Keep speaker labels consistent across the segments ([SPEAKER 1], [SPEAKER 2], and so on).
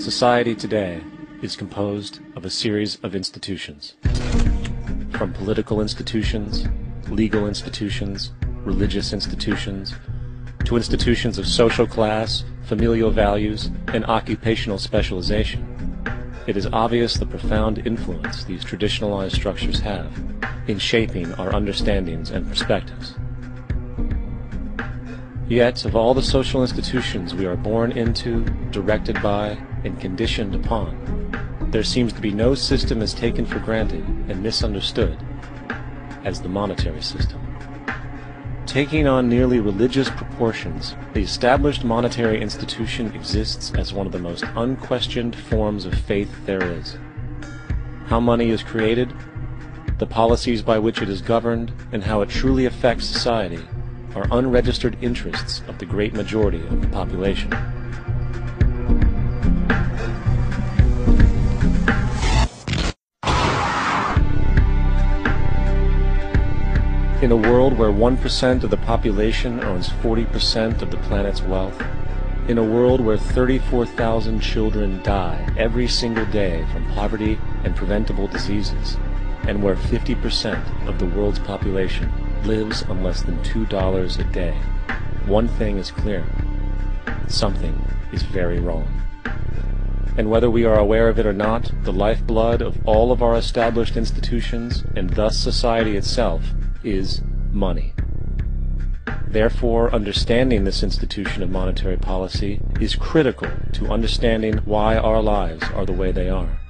[SPEAKER 1] Society today is composed of a series of institutions. From political institutions, legal institutions, religious institutions, to institutions of social class, familial values, and occupational specialization. It is obvious the profound influence these traditionalized structures have in shaping our understandings and perspectives. Yet, of all the social institutions we are born into, directed by, and conditioned upon, there seems to be no system as taken for granted and misunderstood as the monetary system. Taking on nearly religious proportions, the established monetary institution exists as one of the most unquestioned forms of faith there is. How money is created, the policies by which it is governed, and how it truly affects society are unregistered interests of the great majority of the population. In a world where 1% of the population owns 40% of the planet's wealth, in a world where 34,000 children die every single day from poverty and preventable diseases, and where 50% of the world's population lives on less than $2 a day, one thing is clear: something is very wrong. And whether we are aware of it or not, the lifeblood of all of our established institutions, and thus society itself, is money. Therefore, understanding this institution of monetary policy is critical to understanding why our lives are the way they are.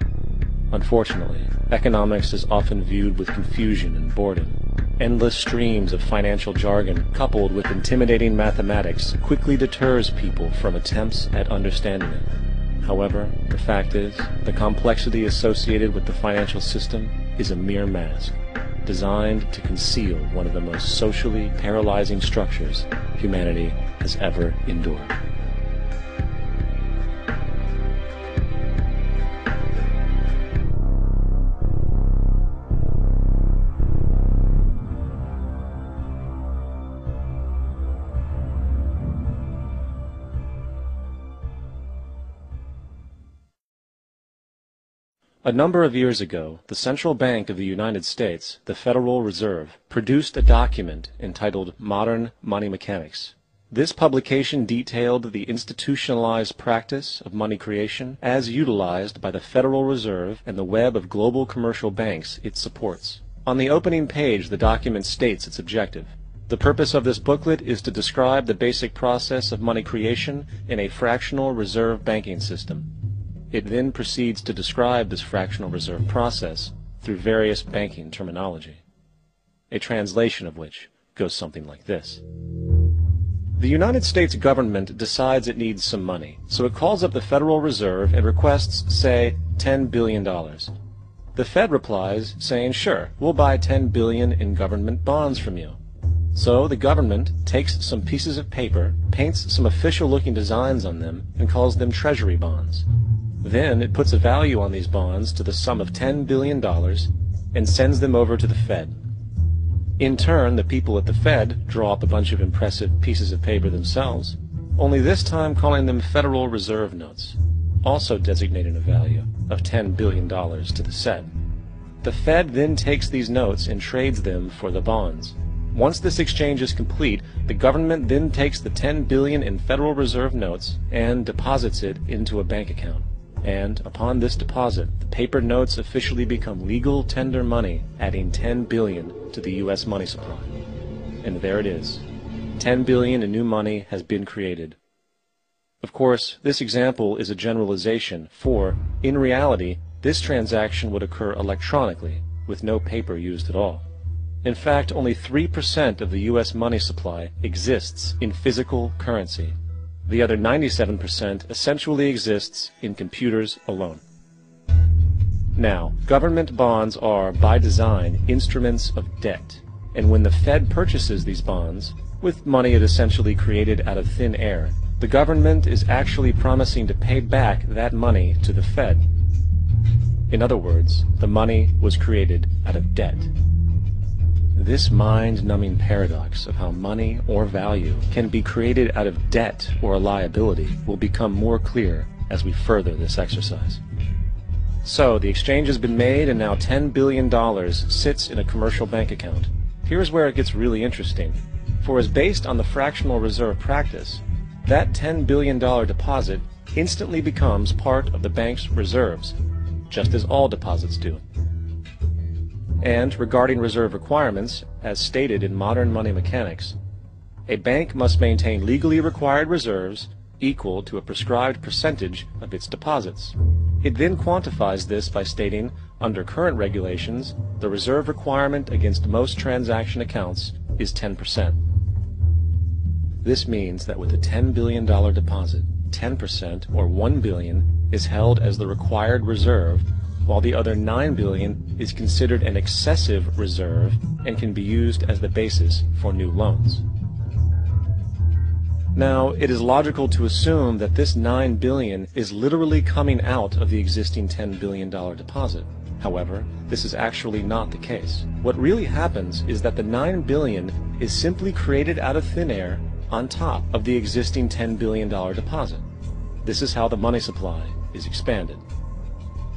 [SPEAKER 1] Unfortunately, economics is often viewed with confusion and boredom. Endless streams of financial jargon coupled with intimidating mathematics quickly deters people from attempts at understanding it. However, the fact is, the complexity associated with the financial system is a mere mask, designed to conceal one of the most socially paralyzing structures humanity has ever endured. A number of years ago, the Central Bank of the United States, the Federal Reserve, produced a document entitled Modern Money Mechanics. This publication detailed the institutionalized practice of money creation as utilized by the Federal Reserve and the web of global commercial banks it supports. On the opening page, the document states its objective. The purpose of this booklet is to describe the basic process of money creation in a fractional reserve banking system. It then proceeds to describe this fractional reserve process through various banking terminology, a translation of which goes something like this. The United States government decides it needs some money, so it calls up the Federal Reserve and requests, say, $10 billion. The Fed replies, saying, sure, we'll buy $10 billion in government bonds from you. So the government takes some pieces of paper, paints some official-looking designs on them, and calls them treasury bonds. Then it puts a value on these bonds to the sum of $10 billion and sends them over to the Fed. In turn, the people at the Fed draw up a bunch of impressive pieces of paper themselves, only this time calling them Federal Reserve notes, also designating a value of $10 billion to the Fed. The Fed then takes these notes and trades them for the bonds. Once this exchange is complete, the government then takes the $10 billion in Federal Reserve notes and deposits it into a bank account. And upon this deposit, the paper notes officially become legal tender money, adding $10 billion to the U.S. money supply. And there it is. $10 billion in new money has been created. Of course, this example is a generalization, for, in reality, this transaction would occur electronically, with no paper used at all. In fact, only 3% of the U.S. money supply exists in physical currency. The other 97% essentially exists in computers alone. Now, government bonds are, by design, instruments of debt, and when the Fed purchases these bonds, with money it essentially created out of thin air, the government is actually promising to pay back that money to the Fed. In other words, the money was created out of debt. This mind-numbing paradox of how money or value can be created out of debt or a liability will become more clear as we further this exercise. So, the exchange has been made and now $10 billion sits in a commercial bank account. Here's where it gets really interesting. For as based on the fractional reserve practice, that $10 billion deposit instantly becomes part of the bank's reserves, just as all deposits do. And regarding reserve requirements, as stated in modern money mechanics, a bank must maintain legally required reserves equal to a prescribed percentage of its deposits. It then quantifies this by stating, under current regulations, the reserve requirement against most transaction accounts is 10%. This means that with a $10 billion deposit, 10% or $1 billion is held as the required reserve, while the other $9 billion is considered an excessive reserve and can be used as the basis for new loans. Now, it is logical to assume that this $9 billion is literally coming out of the existing $10 billion deposit. However, this is actually not the case. What really happens is that the $9 billion is simply created out of thin air on top of the existing $10 billion deposit. This is how the money supply is expanded.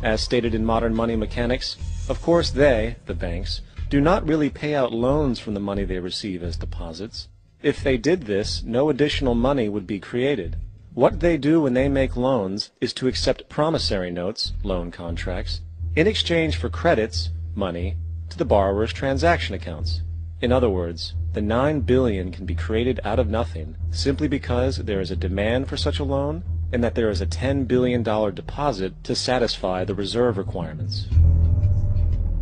[SPEAKER 1] As stated in modern money mechanics, of course they, the banks, do not really pay out loans from the money they receive as deposits. If they did this, no additional money would be created. What they do when they make loans is to accept promissory notes, loan contracts, in exchange for credits, money, to the borrower's transaction accounts. In other words, the $9 billion can be created out of nothing simply because there is a demand for such a loan and that there is a $10 billion deposit to satisfy the reserve requirements.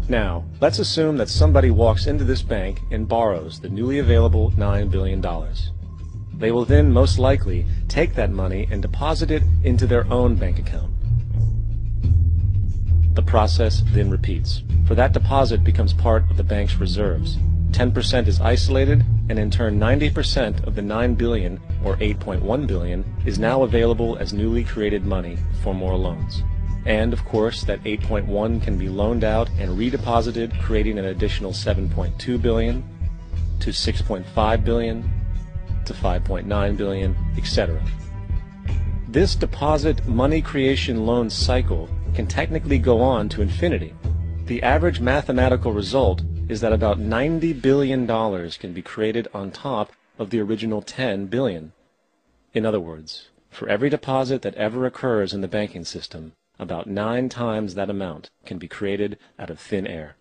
[SPEAKER 1] Now, let's assume that somebody walks into this bank and borrows the newly available $9 billion. They will then most likely take that money and deposit it into their own bank account. The process then repeats, for that deposit becomes part of the bank's reserves. 10% is isolated, and in turn 90% of the $9 billion, or $8.1 billion, is now available as newly created money for more loans. And, of course, that 8.1 can be loaned out and redeposited, creating an additional 7.2 billion, to 6.5 billion, to 5.9 billion, etc. This deposit money creation loan cycle can technically go on to infinity. The average mathematical result is that about $90 billion can be created on top of the original 10 billion. In other words, for every deposit that ever occurs in the banking system, about 9 times that amount can be created out of thin air.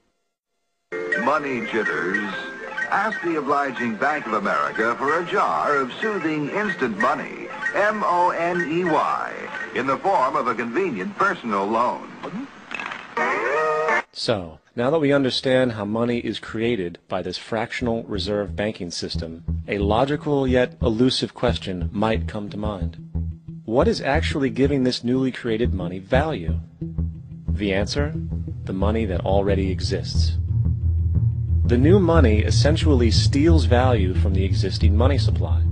[SPEAKER 2] Money jitters. Ask the obliging Bank of America for a jar of soothing instant money, M-O-N-E-Y, in the form of a convenient personal loan.
[SPEAKER 1] So, now that we understand how money is created by this fractional reserve banking system, a logical yet elusive question might come to mind. What is actually giving this newly created money value? The answer? The money that already exists. The new money essentially steals value from the existing money supply.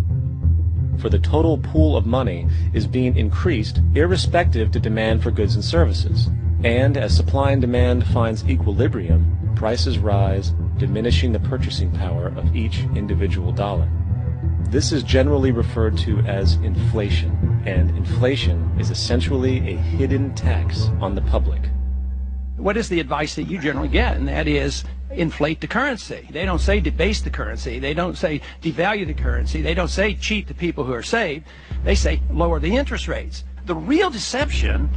[SPEAKER 1] For the total pool of money is being increased irrespective to demand for goods and services. And as supply and demand finds equilibrium, prices rise, diminishing the purchasing power of each individual dollar. This is generally referred to as inflation, and inflation is essentially a hidden tax on the public.
[SPEAKER 3] What is the advice that you generally get? And that is, inflate the currency. They don't say debase the currency. They don't say devalue the currency. They don't say cheat the people who are saved. They say lower the interest rates. The real deception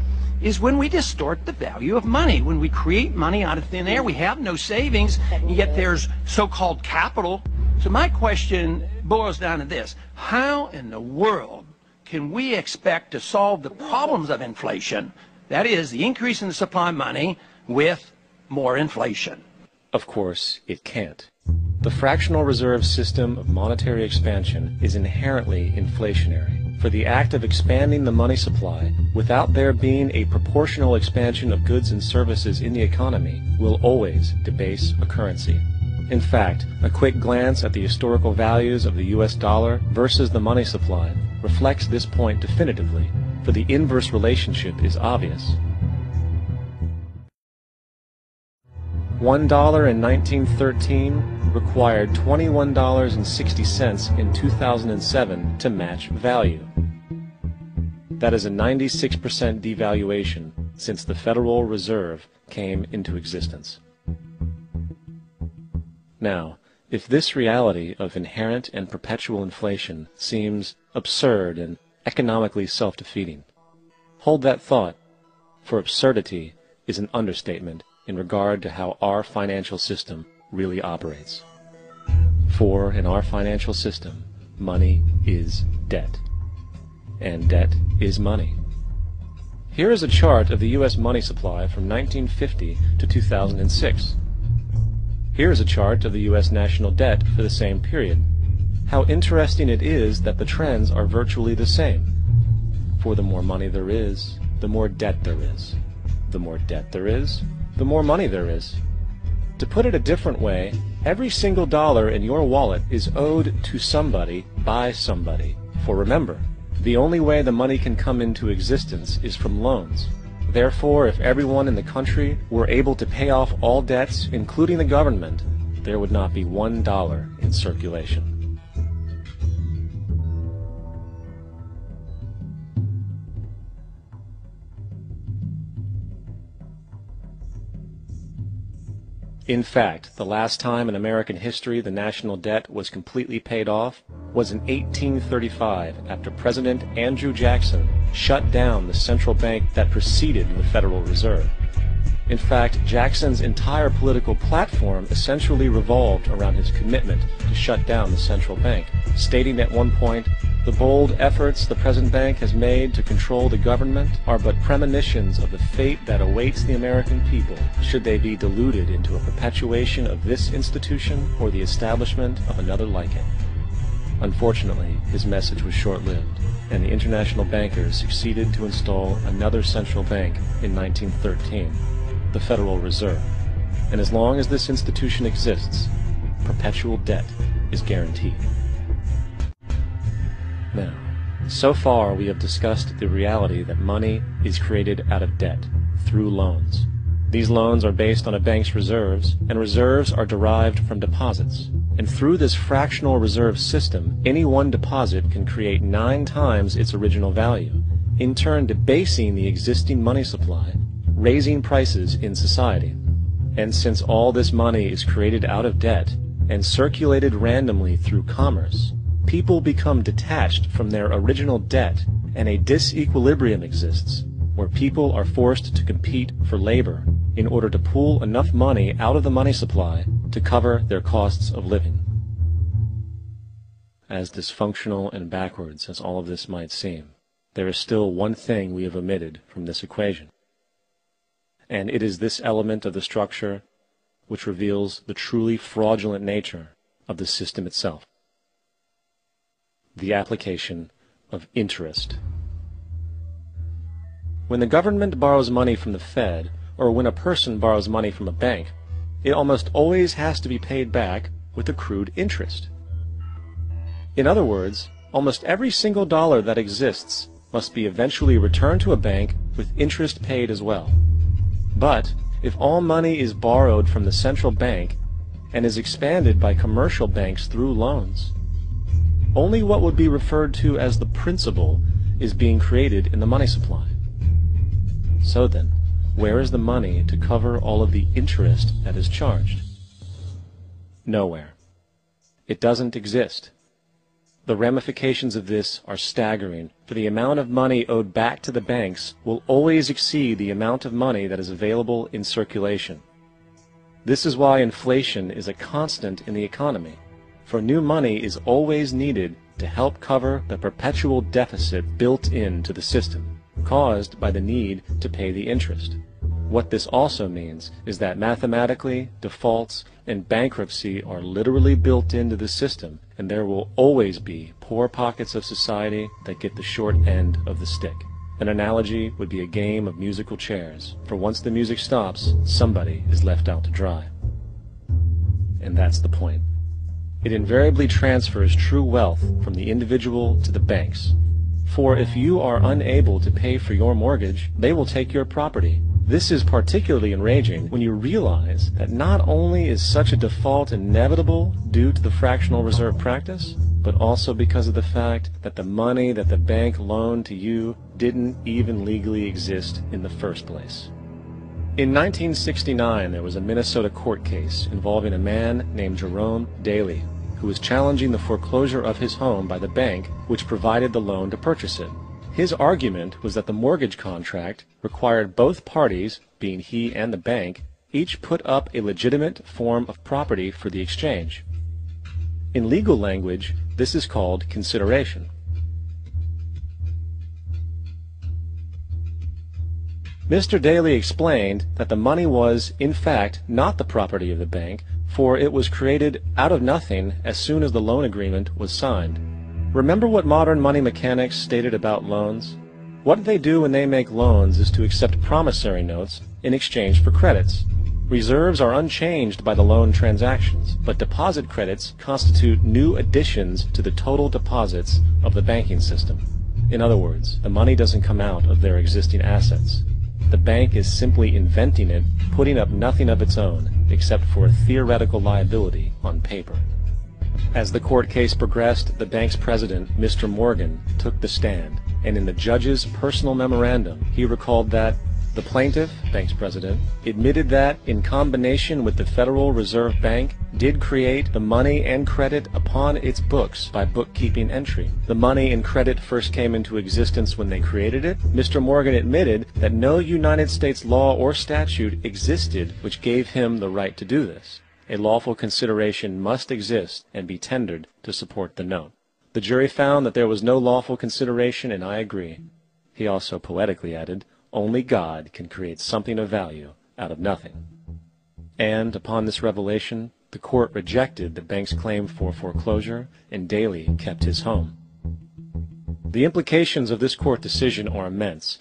[SPEAKER 3] is when we distort the value of money. When we create money out of thin air, we have no savings, and yet there's so-called capital. So my question boils down to this: how in the world can we expect to solve the problems of inflation, that is, the increase in the supply of money, with more inflation?
[SPEAKER 1] Of course, it can't. The fractional reserve system of monetary expansion is inherently inflationary. For the act of expanding the money supply, without there being a proportional expansion of goods and services in the economy, will always debase a currency. In fact, a quick glance at the historical values of the US dollar versus the money supply reflects this point definitively, for the inverse relationship is obvious. $1 in 1913 required $21.60 in 2007 to match value. That is a 96% devaluation since the Federal Reserve came into existence. Now, if this reality of inherent and perpetual inflation seems absurd and economically self-defeating, hold that thought, for absurdity is an understatement in regard to how our financial system really operates. For in our financial system, money is debt, and debt is money. Here is a chart of the U.S. money supply from 1950 to 2006. Here is a chart of the U.S. national debt for the same period. How interesting it is that the trends are virtually the same. For the more money there is, the more debt there is. The more debt there is, the more money there is. To put it a different way, every single dollar in your wallet is owed to somebody by somebody. For remember, the only way the money can come into existence is from loans. Therefore, if everyone in the country were able to pay off all debts, including the government, there would not be $1 in circulation. In fact, the last time in American history the national debt was completely paid off was in 1835 after President Andrew Jackson shut down the central bank that preceded the Federal Reserve. In fact, Jackson's entire political platform essentially revolved around his commitment to shut down the central bank, stating at one point, "The bold efforts the present bank has made to control the government are but premonitions of the fate that awaits the American people should they be deluded into a perpetuation of this institution or the establishment of another like it." Unfortunately, his message was short-lived, and the international bankers succeeded to install another central bank in 1913, the Federal Reserve. And as long as this institution exists, perpetual debt is guaranteed. Now, so far we have discussed the reality that money is created out of debt, through loans. These loans are based on a bank's reserves, and reserves are derived from deposits. And through this fractional reserve system, any one deposit can create 9 times its original value, in turn debasing the existing money supply, raising prices in society. And since all this money is created out of debt, and circulated randomly through commerce, people become detached from their original debt, and a disequilibrium exists, where people are forced to compete for labor in order to pool enough money out of the money supply to cover their costs of living. As dysfunctional and backwards as all of this might seem, there is still one thing we have omitted from this equation. And it is this element of the structure which reveals the truly fraudulent nature of the system itself: the application of interest. When the government borrows money from the Fed, or when a person borrows money from a bank, it almost always has to be paid back with accrued interest. In other words, almost every single dollar that exists must be eventually returned to a bank with interest paid as well. But if all money is borrowed from the central bank and is expanded by commercial banks through loans, only what would be referred to as the principal is being created in the money supply. So then, where is the money to cover all of the interest that is charged? Nowhere. It doesn't exist. The ramifications of this are staggering, for the amount of money owed back to the banks will always exceed the amount of money that is available in circulation. This is why inflation is a constant in the economy, for new money is always needed to help cover the perpetual deficit built into the system, caused by the need to pay the interest. What this also means is that mathematically, defaults and bankruptcy are literally built into the system, and there will always be poor pockets of society that get the short end of the stick. An analogy would be a game of musical chairs, for once the music stops, somebody is left out to dry. And that's the point. It invariably transfers true wealth from the individual to the banks. For if you are unable to pay for your mortgage, they will take your property, This is particularly enraging when you realize that not only is such a default inevitable due to the fractional reserve practice, but also because of the fact that the money that the bank loaned to you didn't even legally exist in the first place. In 1969, there was a Minnesota court case involving a man named Jerome Daly, who was challenging the foreclosure of his home by the bank which provided the loan to purchase it. His argument was that the mortgage contract required both parties, being he and the bank, each put up a legitimate form of property for the exchange. In legal language, this is called consideration. Mr. Daly explained that the money was, in fact, not the property of the bank, for it was created out of nothing as soon as the loan agreement was signed. Remember what modern money mechanics stated about loans? What they do when they make loans is to accept promissory notes in exchange for credits. Reserves are unchanged by the loan transactions, but deposit credits constitute new additions to the total deposits of the banking system. In other words, the money doesn't come out of their existing assets. The bank is simply inventing it, putting up nothing of its own, except for a theoretical liability on paper. As the court case progressed, the bank's president, Mr. Morgan, took the stand, and in the judge's personal memorandum, he recalled that the plaintiff, bank's president, admitted that, in combination with the Federal Reserve Bank, did create the money and credit upon its books by bookkeeping entry. The money and credit first came into existence when they created it. Mr. Morgan admitted that no United States law or statute existed which gave him the right to do this. A lawful consideration must exist and be tendered to support the note. The jury found that there was no lawful consideration, and I agree. He also poetically added, only God can create something of value out of nothing. And upon this revelation, the court rejected the bank's claim for foreclosure, and Daly kept his home. The implications of this court decision are immense.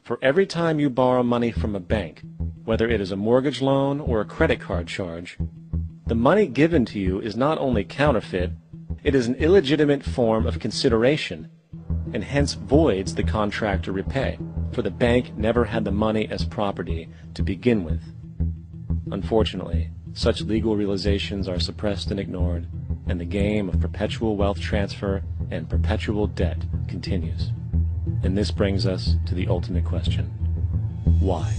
[SPEAKER 1] For every time you borrow money from a bank, whether it is a mortgage loan or a credit card charge, the money given to you is not only counterfeit, it is an illegitimate form of consideration, and hence voids the contract to repay, for the bank never had the money as property to begin with. Unfortunately, such legal realizations are suppressed and ignored, and the game of perpetual wealth transfer and perpetual debt continues. And this brings us to the ultimate question: why?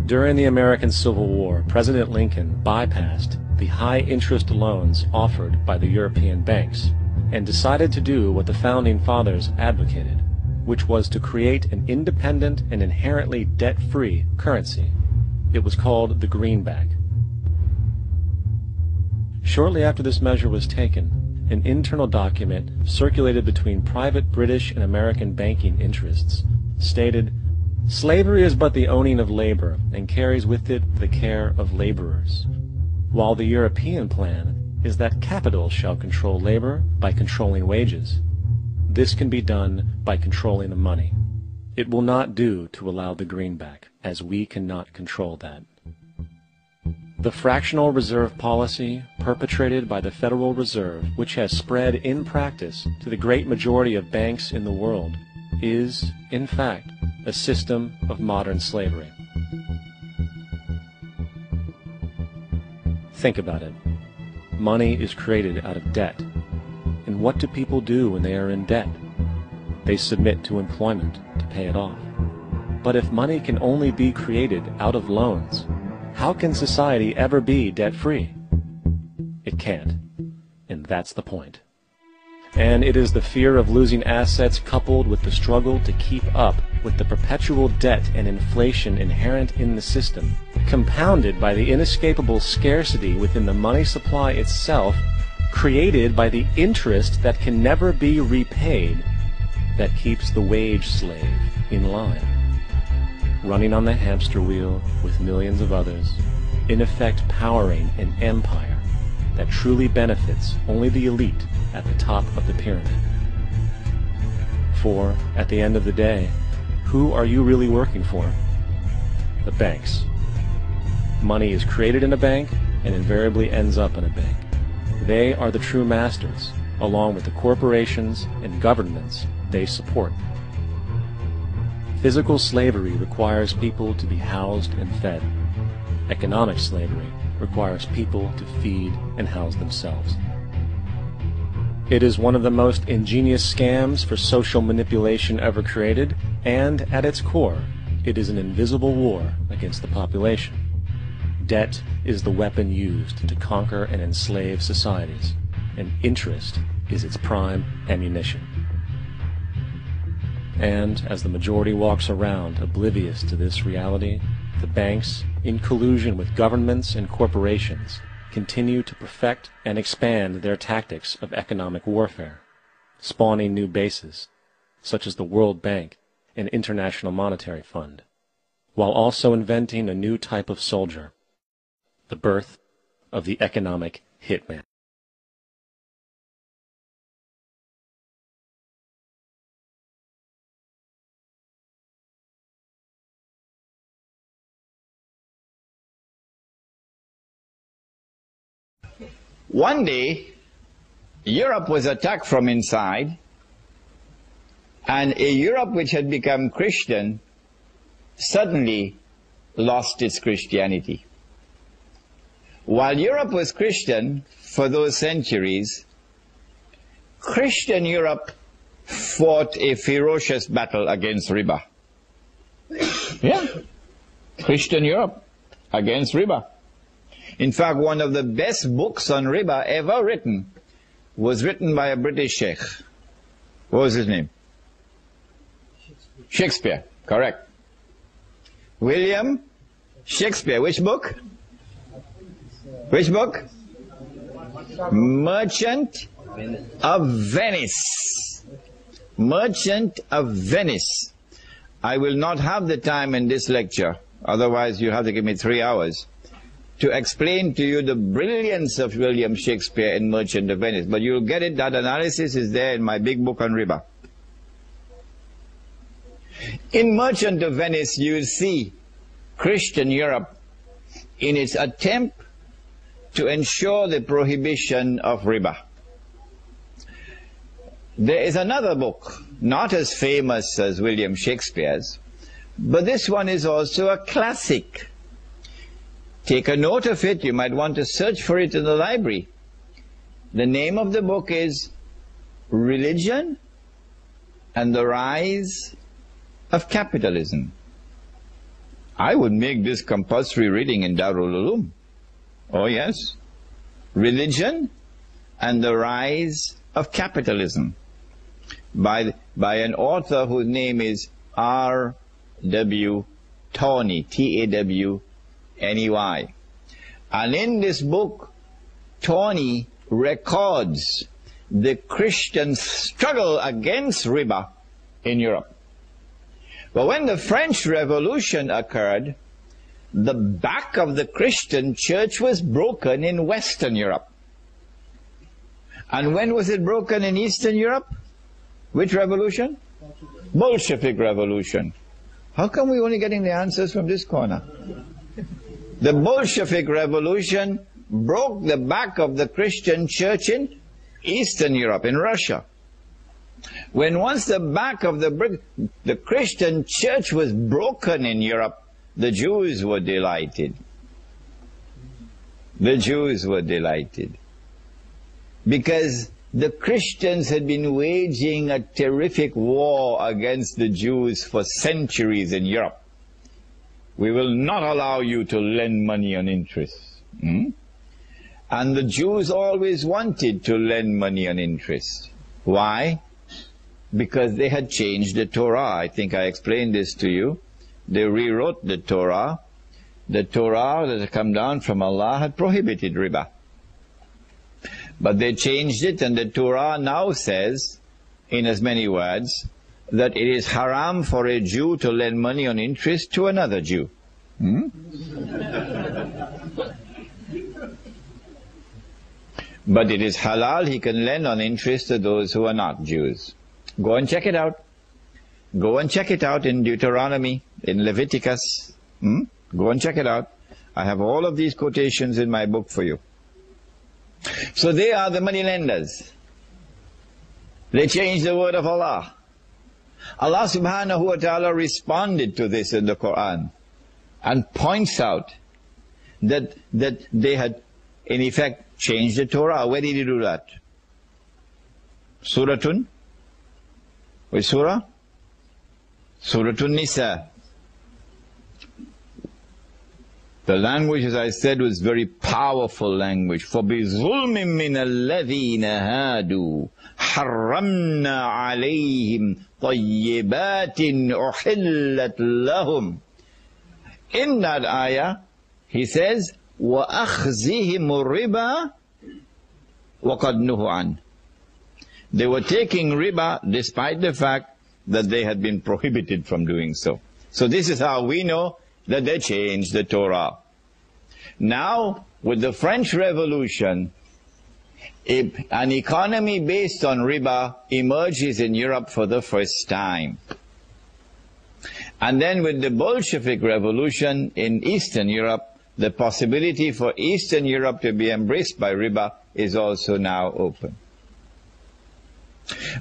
[SPEAKER 1] During the American Civil War, President Lincoln bypassed the high-interest loans offered by the European banks and decided to do what the Founding Fathers advocated, which was to create an independent and inherently debt-free currency. It was called the greenback. Shortly after this measure was taken, an internal document circulated between private British and American banking interests stated, "Slavery is but the owning of labor, and carries with it the care of laborers, while the European plan is that capital shall control labor by controlling wages. This can be done by controlling the money. It will not do to allow the greenback, as we cannot control that." The fractional reserve policy perpetrated by the Federal Reserve, which has spread in practice to the great majority of banks in the world, is, in fact, a system of modern slavery. Think about it. Money is created out of debt. And what do people do when they are in debt? They submit to employment to pay it off. But if money can only be created out of loans, how can society ever be debt-free? It can't. And that's the point. And it is the fear of losing assets coupled with the struggle to keep up with the perpetual debt and inflation inherent in the system, compounded by the inescapable scarcity within the money supply itself, created by the interest that can never be repaid, that keeps the wage slave in line, running on the hamster wheel with millions of others, in effect powering an empire that truly benefits only the elite at the top of the pyramid. For, at the end of the day, who are you really working for? The banks. Money is created in a bank and invariably ends up in a bank. They are the true masters, along with the corporations and governments they support. Physical slavery requires people to be housed and fed. Economic slavery requires people to feed and house themselves. It is one of the most ingenious scams for social manipulation ever created, and at its core, it is an invisible war against the population. Debt is the weapon used to conquer and enslave societies, and interest is its prime ammunition. And as the majority walks around oblivious to this reality, the banks, in collusion with governments and corporations, continue to perfect and expand their tactics of economic warfare, spawning new bases, such as the World Bank and International Monetary Fund, while also inventing a new type of soldier, the birth of the economic hitman.
[SPEAKER 4] One day, Europe was attacked from inside, and a Europe which had become Christian suddenly lost its Christianity. While Europe was Christian for those centuries, Christian Europe fought a ferocious battle against riba. Yeah, Christian Europe against riba. In fact, one of the best books on riba ever written was written by a British sheikh. What was his name? Shakespeare, correct. William Shakespeare. Which book? Which book? Merchant of Venice. Merchant of Venice. I will not have the time in this lecture, otherwise you have to give me 3 hours, to explain to you the brilliance of William Shakespeare in Merchant of Venice. But you'll get it, that analysis is there in my big book on riba. In Merchant of Venice, you'll see Christian Europe in its attempt to ensure the prohibition of riba. There is another book, not as famous as William Shakespeare's, but this one is also a classic. Take a note of it. You might want to search for it in the library. The name of the book is Religion and the Rise of Capitalism. I would make this compulsory reading in Darul Uloom. Oh yes. Religion and the Rise of Capitalism by an author whose name is R.W. Tawney, T-A-W-N-E-Y. And in this book, Tawney records the Christian struggle against riba in Europe. But when the French Revolution occurred, the back of the Christian church was broken in Western Europe. And when was it broken in Eastern Europe? Which revolution? Bolshevik Revolution. How come we're only getting the answers from this corner? The Bolshevik Revolution broke the back of the Christian church in Eastern Europe, in Russia. When once the back of the Christian church was broken in Europe, the Jews were delighted. The Jews were delighted. Because the Christians had been waging a terrific war against the Jews for centuries in Europe. We will not allow you to lend money on interest. And the Jews always wanted to lend money on interest. Why? Because they had changed the Torah. I think I explained this to you. They rewrote the Torah. The Torah that had come down from Allah had prohibited riba. But they changed it, and the Torah now says, in as many words, that it is haram for a Jew to lend money on interest to another Jew. But it is halal, he can lend on interest to those who are not Jews. Go and check it out. Go and check it out in Deuteronomy, in Leviticus. Go and check it out. I have all of these quotations in my book for you. So they are the money lenders. They changed the word of Allah. Allah subhanahu wa ta'ala responded to this in the Quran and points out that they had in effect changed the Torah. Where did he do that? Suratun? Which surah? Suratun Nisa. The language, as I said, was very powerful language. فَبِظُلْمٍ مِّنَ الَّذِينَ هَادُوا حَرَّمْنَا عَلَيْهِمْ طَيِّبَاتٍ أُحِلَّتْ لَهُمْ. In that ayah, he says, وَأَخْذِهِمُ الرِّبَا وَقَدْ نُهُوا عَنْهُ. They were taking riba despite the fact that they had been prohibited from doing so. So this is how we know that they changed the Torah. Now, with the French Revolution, an economy based on riba emerges in Europe for the first time. And then with the Bolshevik Revolution in Eastern Europe, the possibility for Eastern Europe to be embraced by riba is also now open.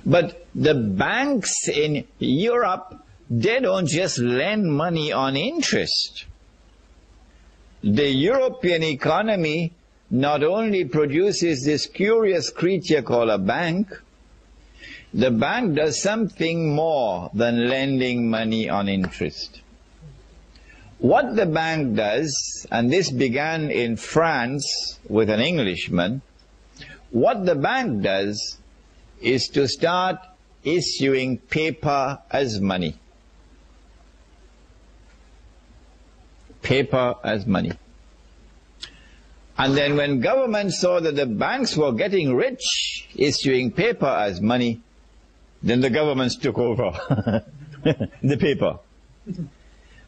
[SPEAKER 4] But the banks in Europe, they don't just lend money on interest. The European economy not only produces this curious creature called a bank, the bank does something more than lending money on interest. What the bank does, and this began in France with an Englishman, what the bank does is to start issuing paper as money. Paper as money. And then when government saw that the banks were getting rich issuing paper as money, then the governments took over the paper.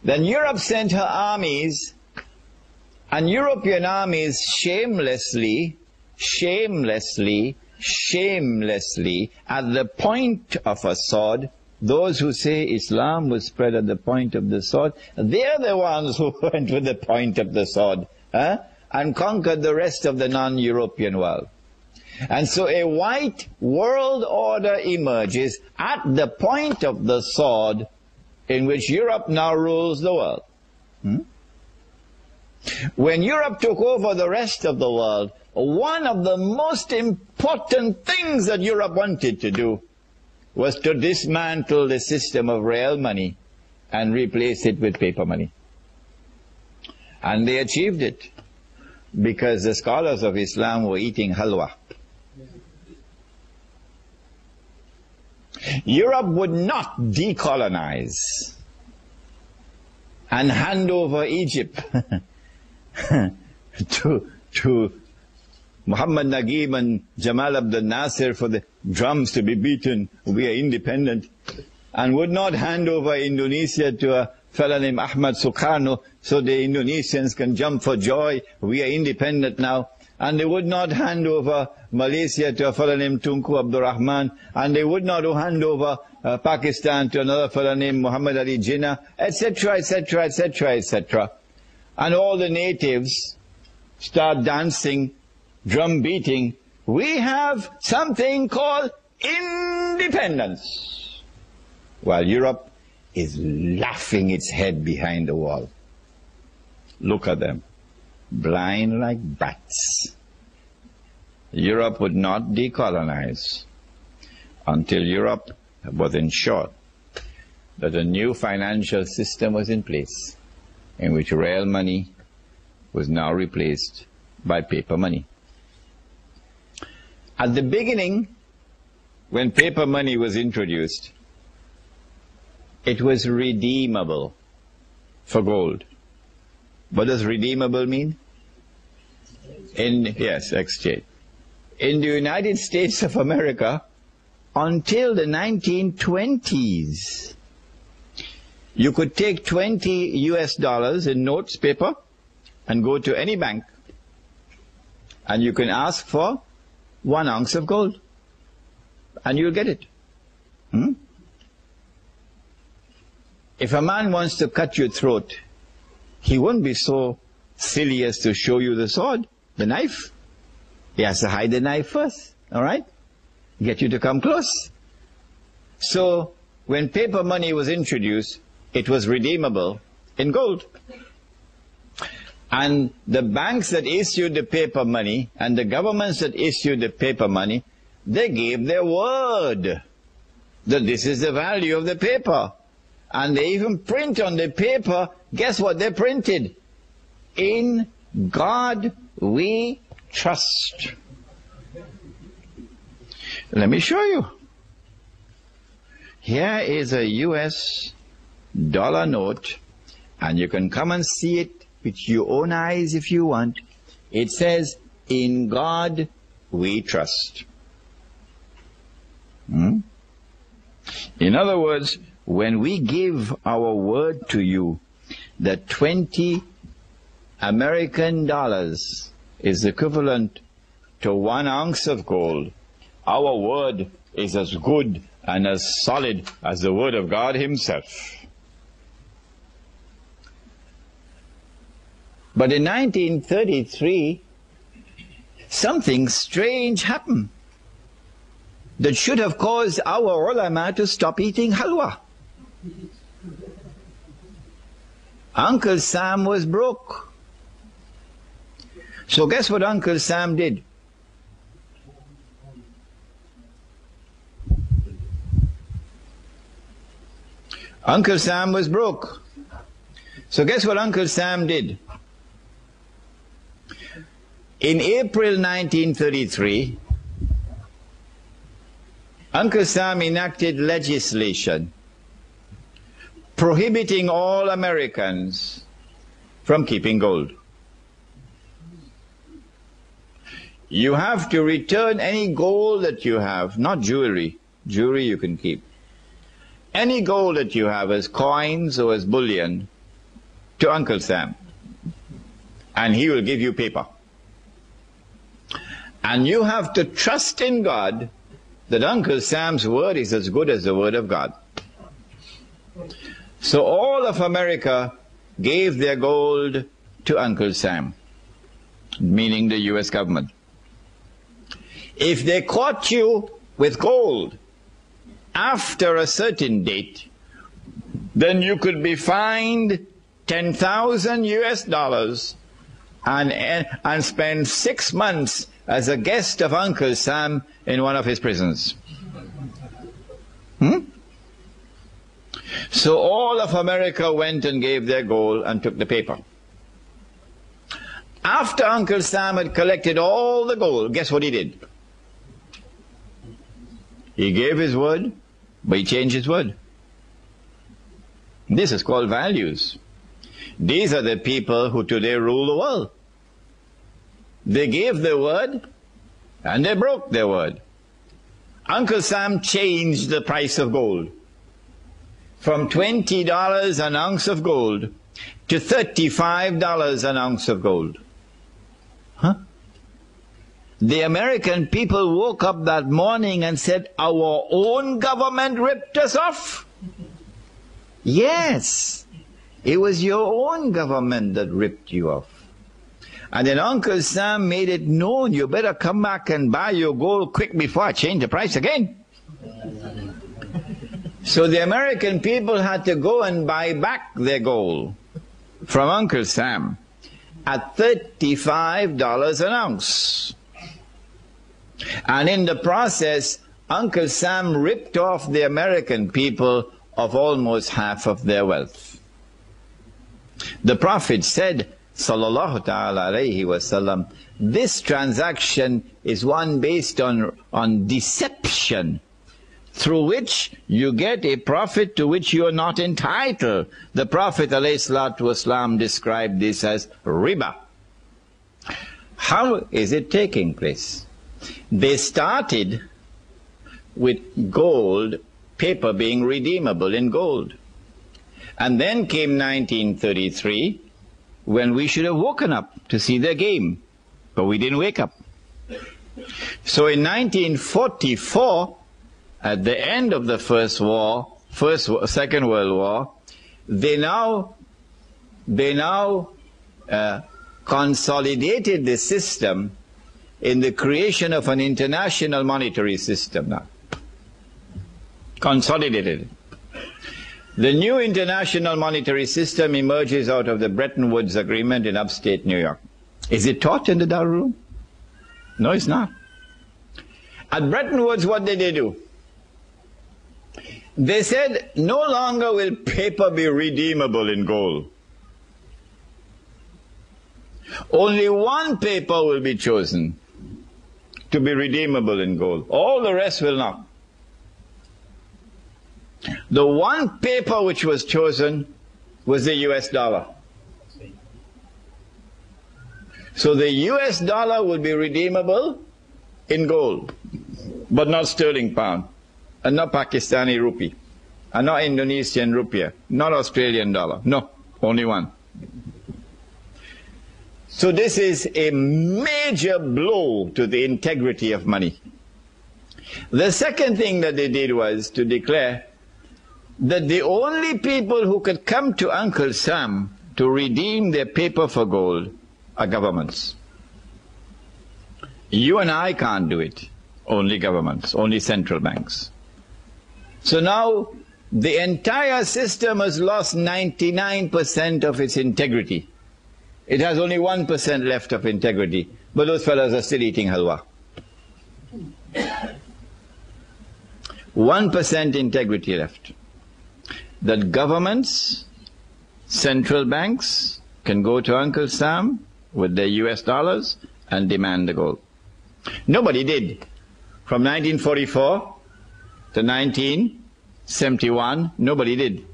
[SPEAKER 4] Then Europe sent her armies, and European armies shamelessly, at the point of a sword, those who say Islam was spread at the point of the sword, they're the ones who went with the point of the sword, and conquered the rest of the non-European world. And so a white world order emerges at the point of the sword, in which Europe now rules the world. When Europe took over the rest of the world, one of the most important things that Europe wanted to do was to dismantle the system of real money and replace it with paper money. And they achieved it because the scholars of Islam were eating halwa. Europe would not decolonize and hand over Egypt to Muhammad Naguib and Jamal Abdel Nasser for the drums to be beaten, we are independent, and would not hand over Indonesia to a fellow named Ahmad Sukarno so the Indonesians can jump for joy, we are independent now. And they would not hand over Malaysia to a fellow named Tunku Abdul Rahman, and they would not hand over Pakistan to another fellow named Muhammad Ali Jinnah, etc., etc., etc., etc. And all the natives start dancing, drum beating. We have something called independence. While Europe is laughing its head behind the wall. Look at them. Blind like bats. Europe would not decolonize until Europe was ensured that a new financial system was in place in which real money was now replaced by paper money. At the beginning, when paper money was introduced, it was redeemable for gold. What does redeemable mean? Yes, exchange. In the United States of America, until the 1920s, you could take $20 US in notes, paper, and go to any bank, and you can ask for 1 ounce of gold, and you'll get it. If a man wants to cut your throat, he won't be so silly as to show you the sword, the knife. He has to hide the knife first, all right? Get you to come close. So when paper money was introduced, it was redeemable in gold. And the banks that issued the paper money and the governments that issued the paper money, they gave their word that this is the value of the paper. And they even print on the paper, guess what they printed? In God we trust. Let me show you. Here is a US dollar note, and you can come and see it with your own eyes if you want. It says, in God we trust. In other words, when we give our word to you that 20 American dollars is equivalent to 1 ounce of gold, our word is as good and as solid as the word of God himself. But in 1933, something strange happened that should have caused our ulama to stop eating halwa. Uncle Sam was broke. So guess what Uncle Sam did? Uncle Sam was broke. So guess what Uncle Sam did? In April 1933, Uncle Sam enacted legislation prohibiting all Americans from keeping gold. You have to return any gold that you have, not jewelry. Jewelry you can keep. Any gold that you have as coins or as bullion to Uncle Sam, and he will give you paper. And you have to trust in God that Uncle Sam's word is as good as the word of God. So all of America gave their gold to Uncle Sam, meaning the US government. If they caught you with gold after a certain date, then you could be fined 10,000 US dollars and spend 6 months as a guest of Uncle Sam in one of his prisons. So all of America went and gave their gold and took the paper. After Uncle Sam had collected all the gold, guess what he did? He gave his word, but he changed his word. This is called values. These are the people who today rule the world. They gave their word, and they broke their word. Uncle Sam changed the price of gold from $20 an ounce of gold to $35 an ounce of gold. The American people woke up that morning and said, our own government ripped us off. Yes, it was your own government that ripped you off. And then Uncle Sam made it known, you better come back and buy your gold quick before I change the price again. So the American people had to go and buy back their gold from Uncle Sam at $35 an ounce. And in the process, Uncle Sam ripped off the American people of almost half of their wealth. The Prophet said, sallallahu ta'ala alayhi wasallam, this transaction is one based on deception, through which you get a profit to which you are not entitled. The Prophet alayhi salatu wasalam described this as riba. How is it taking place? They started with gold, paper being redeemable in gold. And then came 1933, when we should have woken up to see their game. But we didn't wake up. So in 1944, at the end of the Second World War, they now consolidated the system in the creation of an international monetary system now. Consolidated it. The new international monetary system emerges out of the Bretton Woods Agreement in upstate New York. Is it taught in the Dow room? No, it's not. At Bretton Woods, what did they do? They said, no longer will paper be redeemable in gold. Only one paper will be chosen to be redeemable in gold. All the rest will not. The one paper which was chosen was the US dollar. So the US dollar would be redeemable in gold, but not sterling pound, and not Pakistani rupee, and not Indonesian rupiah, not Australian dollar. No, only one. So this is a major blow to the integrity of money. The second thing that they did was to declare that the only people who could come to Uncle Sam to redeem their paper for gold are governments. You and I can't do it. Only governments, only central banks. So now the entire system has lost 99% of its integrity. It has only 1% left of integrity, but those fellows are still eating halwa. 1% integrity left. That governments, central banks can go to Uncle Sam with their US dollars and demand the gold. Nobody did. From 1944 to 1971, nobody did.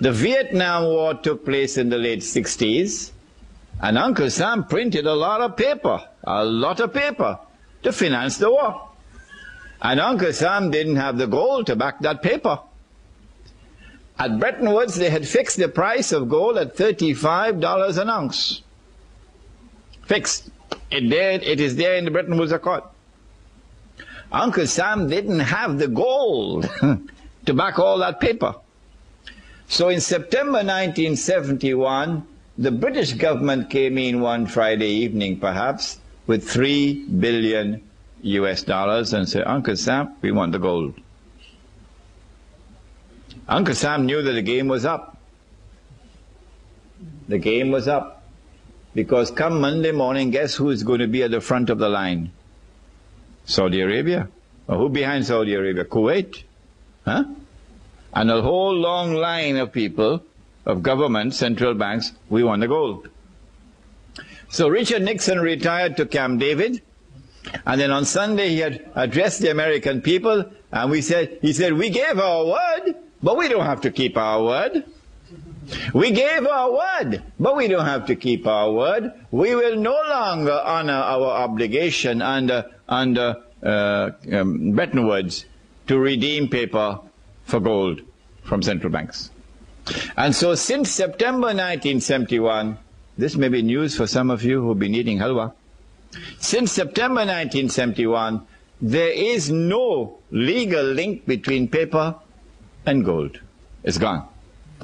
[SPEAKER 4] The Vietnam War took place in the late 60s, and Uncle Sam printed a lot of paper to finance the war. And Uncle Sam didn't have the gold to back that paper. At Bretton Woods, they had fixed the price of gold at $35 an ounce. Fixed. It is there in the Bretton Woods Accord. Uncle Sam didn't have the gold to back all that paper. So in September 1971, the British government came in one Friday evening, perhaps, with $3 billion US and said, Uncle Sam, we want the gold. Uncle Sam knew that the game was up. The game was up. Because come Monday morning, guess who is going to be at the front of the line? Saudi Arabia. Or who behind Saudi Arabia? Kuwait. Huh? And a whole long line of people, of government, central banks, we want the gold. So Richard Nixon retired to Camp David, and then on Sunday he had addressed the American people, and he said, we gave our word, but we don't have to keep our word. We gave our word, but we don't have to keep our word. We will no longer honor our obligation under Bretton Woods to redeem paper for gold from central banks. And so since September 1971, this may be news for some of you who've been eating halwa. Since September 1971, there is no legal link between paper and gold. It's gone.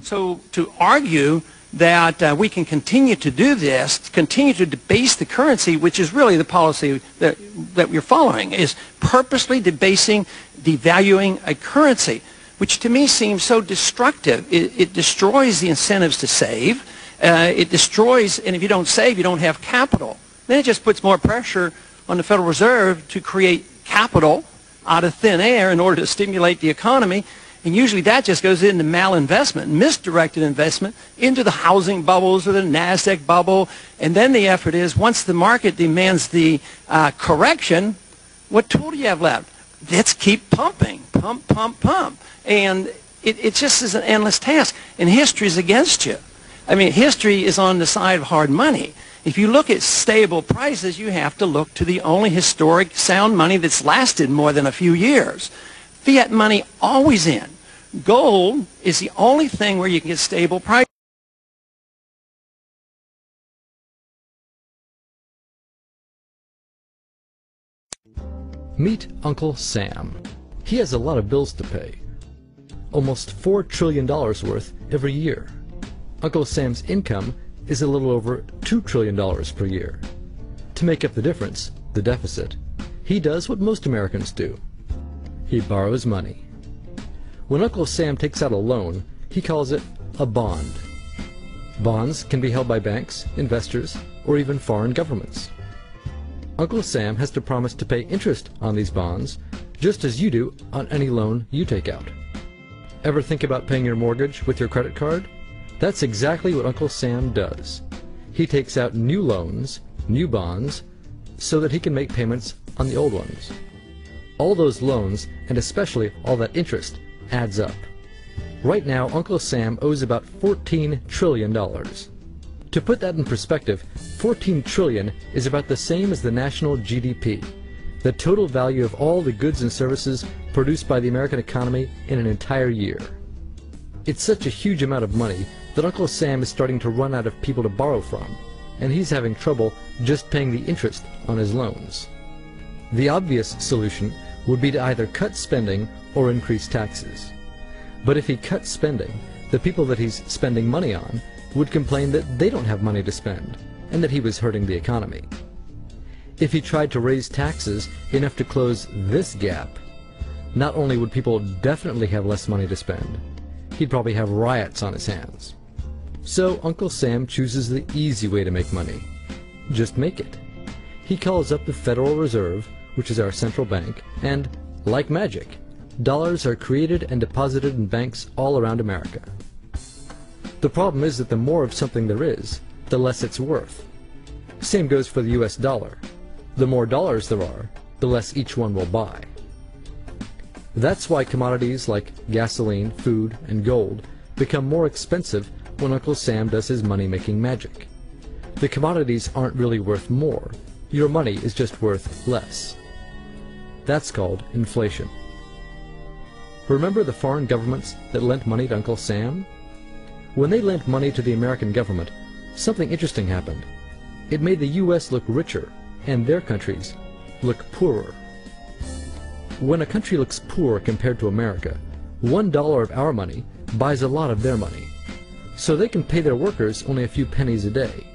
[SPEAKER 3] So to argue that we can continue to do this, continue to debase the currency, which is really the policy that we're following, is purposely debasing, devaluing a currency, which to me seems so destructive. It destroys the incentives to save. It destroys, and if you don't save, you don't have capital. Then it just puts more pressure on the Federal Reserve to create capital out of thin air in order to stimulate the economy. And usually that just goes into malinvestment, misdirected investment into the housing bubbles or the NASDAQ bubble. And then the effort is, once the market demands the correction, what tool do you have left? Let's keep pumping, pump, pump, pump. And it just is an endless task. And history is against you. I mean, history is on the side of hard money. If you look at stable prices, you have to look to the only historic sound money that's lasted more than a few years. Fiat money always in. Gold is the only thing where you can get stable prices.
[SPEAKER 5] Meet Uncle Sam. He has a lot of bills to pay. Almost $4 trillion worth every year. Uncle Sam's income is a little over $2 trillion per year. To make up the difference, the deficit, he does what most Americans do. He borrows money. When Uncle Sam takes out a loan, he calls it a bond. Bonds can be held by banks, investors, or even foreign governments. Uncle Sam has to promise to pay interest on these bonds, just as you do on any loan you take out. Ever think about paying your mortgage with your credit card? That's exactly what Uncle Sam does. He takes out new loans, new bonds, so that he can make payments on the old ones. All those loans, and especially all that interest, adds up. Right now, Uncle Sam owes about $14 trillion. To put that in perspective, 14 trillion is about the same as the national GDP, the total value of all the goods and services produced by the American economy in an entire year. It's such a huge amount of money that Uncle Sam is starting to run out of people to borrow from, and he's having trouble just paying the interest on his loans. The obvious solution would be to either cut spending or increase taxes. But if he cuts spending, the people that he's spending money on would complain that they don't have money to spend, and that he was hurting the economy. If he tried to raise taxes enough to close this gap, not only would people definitely have less money to spend, he'd probably have riots on his hands. So Uncle Sam chooses the easy way to make money. Just make it. He calls up the Federal Reserve, which is our central bank, and, like magic, dollars are created and deposited in banks all around America. The problem is that the more of something there is, the less it's worth. Same goes for the US dollar. The more dollars there are, the less each one will buy. That's why commodities like gasoline, food, and gold become more expensive when Uncle Sam does his money-making magic. The commodities aren't really worth more. Your money is just worth less. That's called inflation. Remember the foreign governments that lent money to Uncle Sam? When they lent money to the American government, something interesting happened. It made the U.S. look richer, and their countries look poorer. When a country looks poor compared to America, $1 of our money buys a lot of their money, so they can pay their workers only a few pennies a day.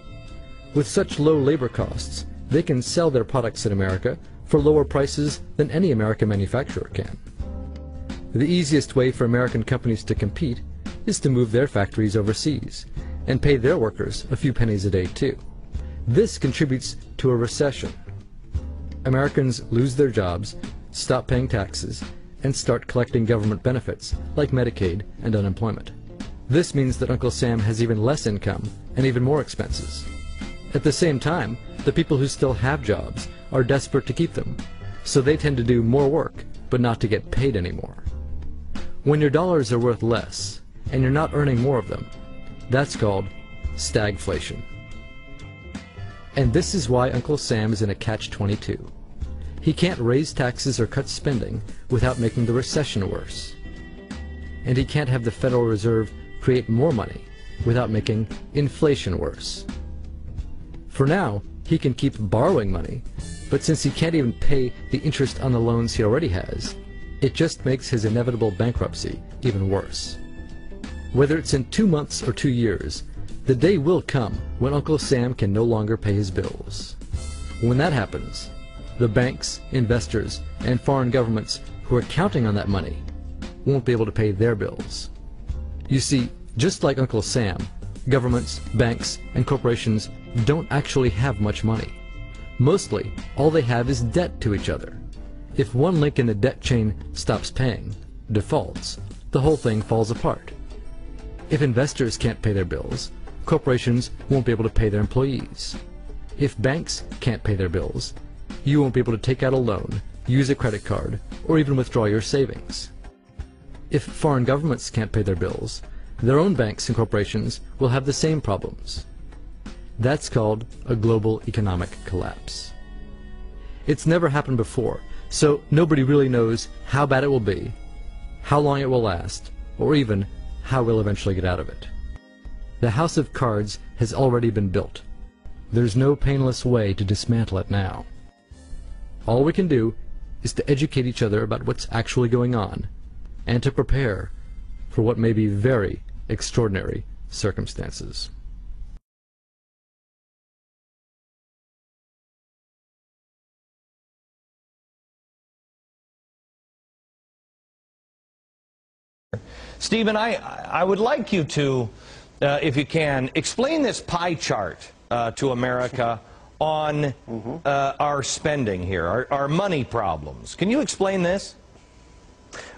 [SPEAKER 5] With such low labor costs, they can sell their products in America for lower prices than any American manufacturer can. The easiest way for American companies to compete is to move their factories overseas and pay their workers a few pennies a day too. This contributes to a recession. Americans lose their jobs, stop paying taxes, and start collecting government benefits like Medicaid and unemployment. This means that Uncle Sam has even less income and even more expenses. At the same time, the people who still have jobs are desperate to keep them, so they tend to do more work but not to get paid anymore. When your dollars are worth less, and you're not earning more of them, that's called stagflation. And this is why Uncle Sam is in a catch-22. He can't raise taxes or cut spending without making the recession worse. And he can't have the Federal Reserve create more money without making inflation worse. For now, he can keep borrowing money, but since he can't even pay the interest on the loans he already has, it just makes his inevitable bankruptcy even worse. Whether it's in 2 months or 2 years, the day will come when Uncle Sam can no longer pay his bills. When that happens, the banks, investors, and foreign governments who are counting on that money won't be able to pay their bills. You see, just like Uncle Sam, governments, banks, and corporations don't actually have much money. Mostly, all they have is debt to each other. If one link in the debt chain stops paying, defaults, the whole thing falls apart. If investors can't pay their bills, corporations won't be able to pay their employees. If banks can't pay their bills, you won't be able to take out a loan, use a credit card, or even withdraw your savings. If foreign governments can't pay their bills, their own banks and corporations will have the same problems. That's called a global economic collapse. It's never happened before, so nobody really knows how bad it will be, how long it will last, or even how we'll eventually get out of it. The house of cards has already been built. There's no painless way to dismantle it now. All we can do is to educate each other about what's actually going on, and to prepare for what may be very extraordinary circumstances.
[SPEAKER 6] Stephen, I would like you to, if you can, explain this pie chart to America on our spending here, our money problems. Can you explain this?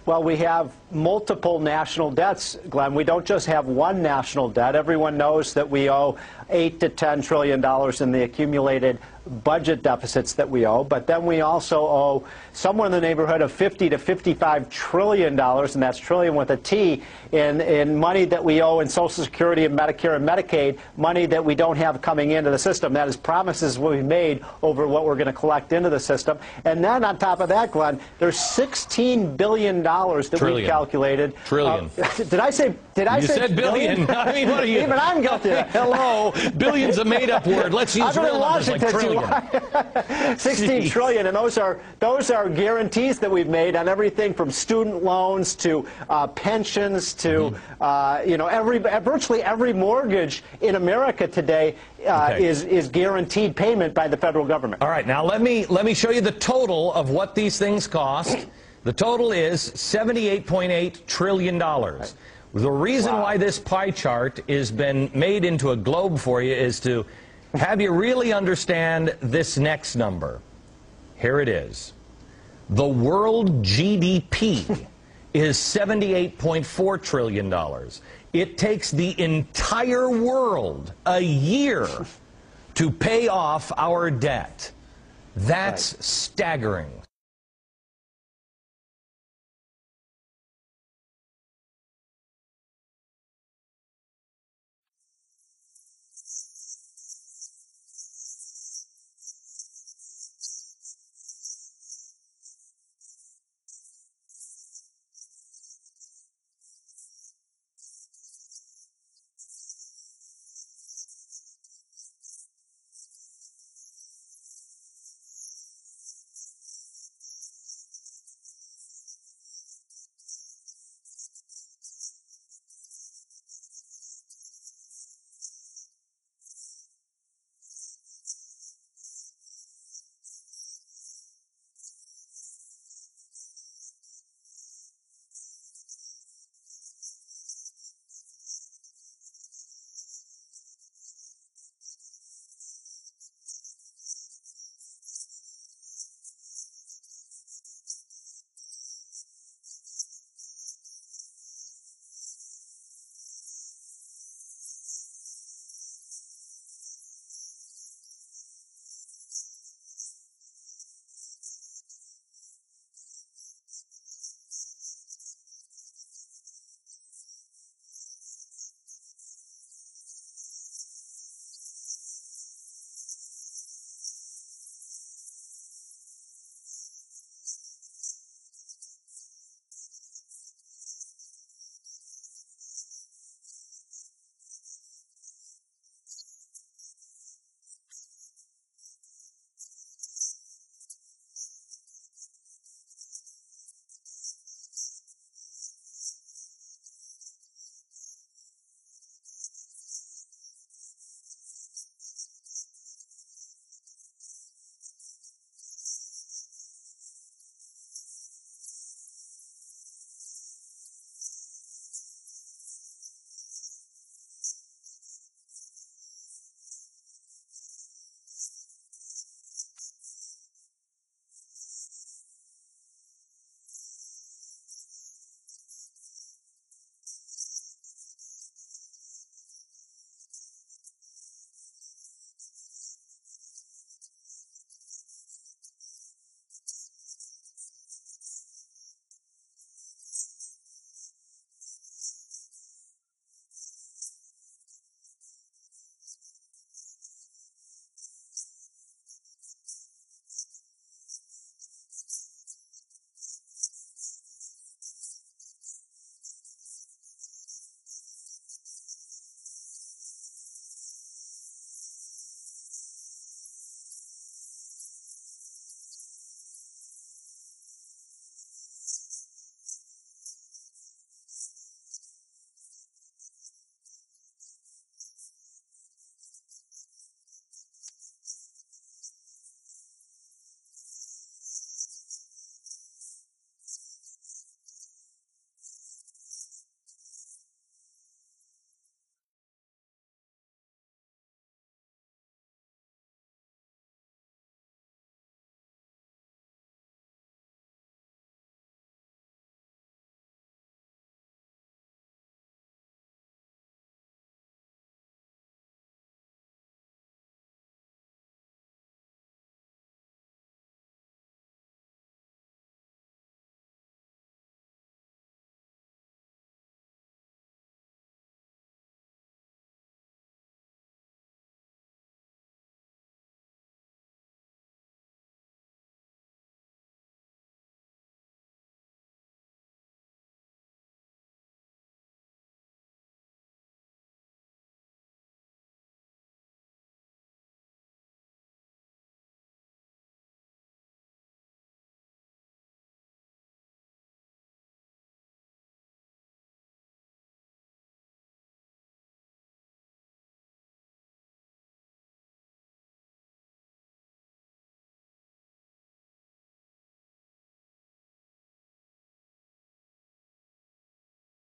[SPEAKER 7] Well, we have multiple national debts, Glenn. We don't just have one national debt. Everyone knows that we owe $8 to $10 trillion in the accumulated budget deficits that we owe, but then we also owe somewhere in the neighborhood of $50 to $55 trillion, and that's trillion with a T, in money that we owe in Social Security and Medicare and Medicaid, money that we don't have coming into the system. That is promises we've made over what we're going to collect into the system. And then on top of that, Glenn, there's $16 billion that we've calculated.
[SPEAKER 6] Trillion.
[SPEAKER 7] Did I say
[SPEAKER 6] You said billion. I mean, what are you?
[SPEAKER 7] Even I'm guilty of that.
[SPEAKER 6] Hello. Billion's a made-up word. Let's use real numbers like trillion.
[SPEAKER 7] 16 trillion, and those are guarantees that we've made on everything from student loans to pensions to virtually every mortgage in America today is guaranteed payment by the federal government.
[SPEAKER 6] All right, now let me show you the total of what these things cost. The total is $78.8 trillion. Right. The reason why this pie chart has been made into a globe for you is to have you really understand this next number. Here it is. The world GDP is $78.4 trillion. It takes the entire world a year to pay off our debt. That's staggering.